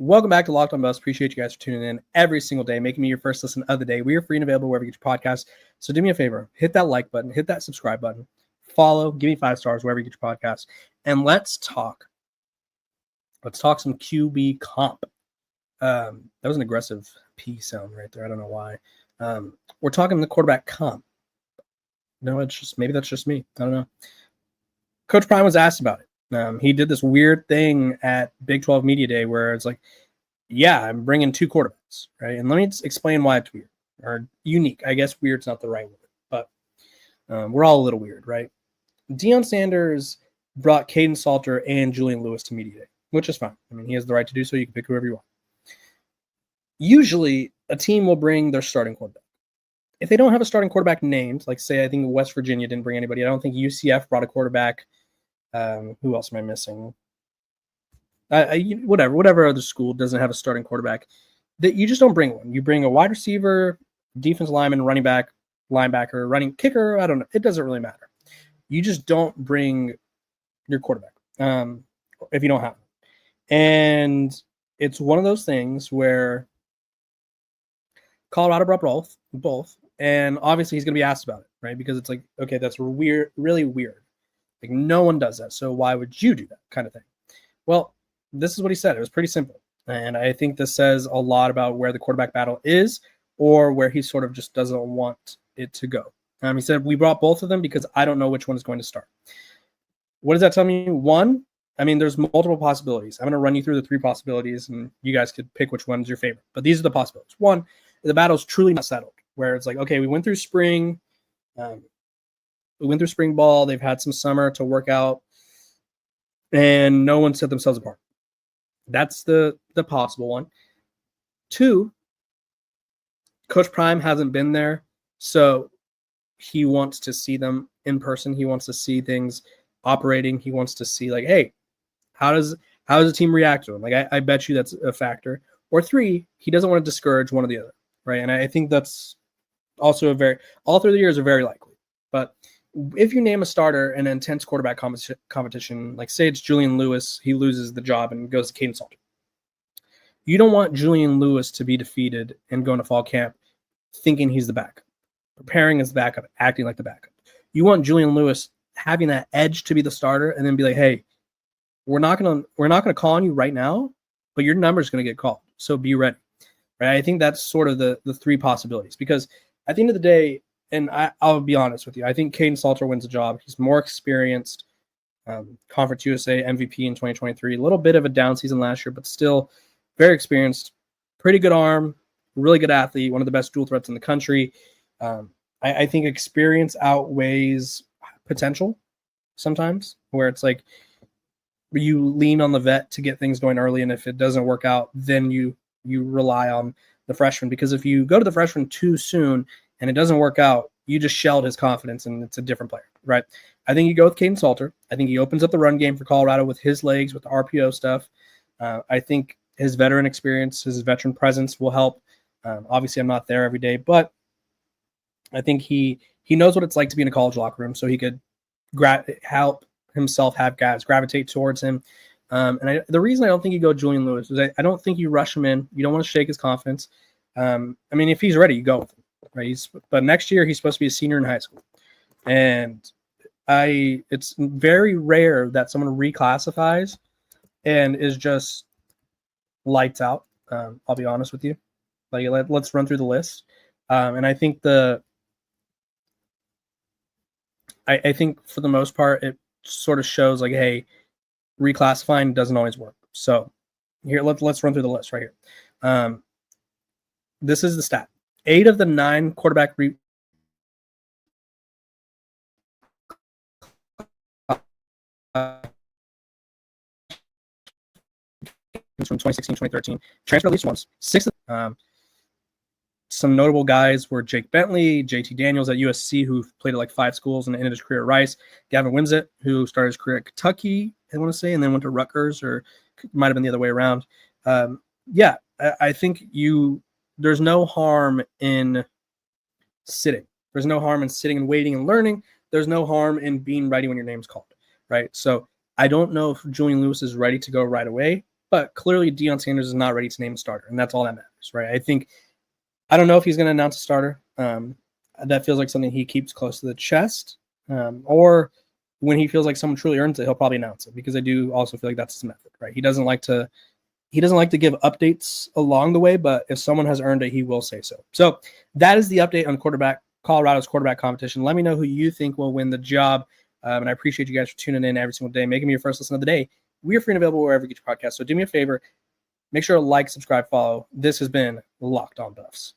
Welcome back to Locked On Buffs. Appreciate you guys for tuning in every single day, making me your first listen of the day. We are free and available wherever you get your podcasts. So do me a favor, hit that like button, hit that subscribe button, follow, give me 5 stars wherever you get your podcasts, and let's talk. Let's talk some QB comp. That was an aggressive P sound right there. I don't know why. We're talking the quarterback comp. No, it's just maybe that's just me. I don't know. Coach Prime was asked about it. He did this weird thing at Big 12 Media Day where it's like, yeah, I'm bringing 2 quarterbacks, right? And let me explain why it's weird or unique. I guess weird's not the right word, but we're all a little weird, right? Deion Sanders brought Kaidon Salter and Julian Lewis to Media Day, which is fine. I mean, he has the right to do so. You can pick whoever you want. Usually, a team will bring their starting quarterback. If they don't have a starting quarterback named, like say, I think West Virginia didn't bring anybody. I don't think UCF brought a quarterback. Who else am I missing? Whatever other school doesn't have a starting quarterback, that you just don't bring one. You bring a wide receiver, defensive lineman, running back, linebacker, running kicker. I don't know. It doesn't really matter. You just don't bring your quarterback if you don't have one. And it's one of those things where Colorado brought both, and obviously he's going to be asked about it, right? Because it's like, okay, that's weird, really weird. Like, no one does that, so why would you do that kind of thing? Well, this is what he said. It was pretty simple, and I think this says a lot about where the quarterback battle is or where he sort of just doesn't want it to go. He said, we brought both of them because I don't know which one is going to start. What does that tell me? One, I mean, there's multiple possibilities. I'm going to run you through the 3 possibilities, and you guys could pick which one's your favorite. But these are the possibilities. One, the battle's truly not settled, where it's like, okay, we went through spring. We went through spring ball. They've had some summer to work out, and no one set themselves apart. That's the possible one. 2, Coach Prime hasn't been there, so he wants to see them in person. He wants to see things operating. He wants to see, like, hey, how does the team react to him? Like, I bet you that's a factor. Or 3, he doesn't want to discourage one or the other, right? And I think that's also all 3 of the years are very likely. But if you name a starter in an intense quarterback competition, like say it's Julian Lewis, he loses the job and goes to Kaidon Salter. You don't want Julian Lewis to be defeated and go into fall camp thinking he's the backup, preparing as the backup, acting like the backup. You want Julian Lewis having that edge to be the starter and then be like, hey, we're not gonna call on you right now, but your number's gonna get called, so be ready. Right? I think that's sort of the 3 possibilities, because at the end of the day, and I'll be honest with you, I think Kaidon Salter wins the job. He's more experienced, Conference USA MVP in 2023. A little bit of a down season last year, but still very experienced, pretty good arm, really good athlete, one of the best dual threats in the country. I think experience outweighs potential sometimes, where it's like you lean on the vet to get things going early, and if it doesn't work out, then you rely on the freshman. Because if you go to the freshman too soon and it doesn't work out, you just shelled his confidence and it's a different player, right? I think you go with Kaidon Salter. I think he opens up the run game for Colorado with his legs, with the RPO stuff. I think his veteran experience, his veteran presence will help. Obviously, I'm not there every day, but I think he knows what it's like to be in a college locker room, so he could help himself have guys gravitate towards him. The reason I don't think you go Julian Lewis is I don't think you rush him in. You don't want to shake his confidence. I mean, if he's ready, you go with him. Right? But next year he's supposed to be a senior in high school, and it's very rare that someone reclassifies and is just lights out. I'll be honest with you. Like, let's run through the list, and I think I think for the most part it sort of shows like, hey, reclassifying doesn't always work. So here, let's run through the list right here. This is the stat. 8 of the 9 quarterback from 2016, 2013 transferred at least once. 6 of some notable guys were Jake Bentley, JT Daniels at USC, who played at like 5 schools and ended his career at Rice. Gavin Wimsatt, who started his career at Kentucky, I want to say, and then went to Rutgers, or it might have been the other way around. I think there's no harm in sitting. There's no harm in sitting and waiting and learning. There's no harm in being ready when your name's called, right? So I don't know if Julian Lewis is ready to go right away. but clearly Deion Sanders is not ready to name a starter, and that's all that matters, right? I don't know if he's going to announce a starter. That feels like something he keeps close to the chest, or when he feels like someone truly earns it, he'll probably announce it, because I do also feel like that's his method, right? He doesn't like to give updates along the way, but if someone has earned it, he will say so. So that is the update on Colorado's quarterback competition. Let me know who you think will win the job. And I appreciate you guys for tuning in every single day, making me your first listen of the day. We are free and available wherever you get your podcast. So do me a favor, make sure to like, subscribe, follow. This has been Locked On Buffs.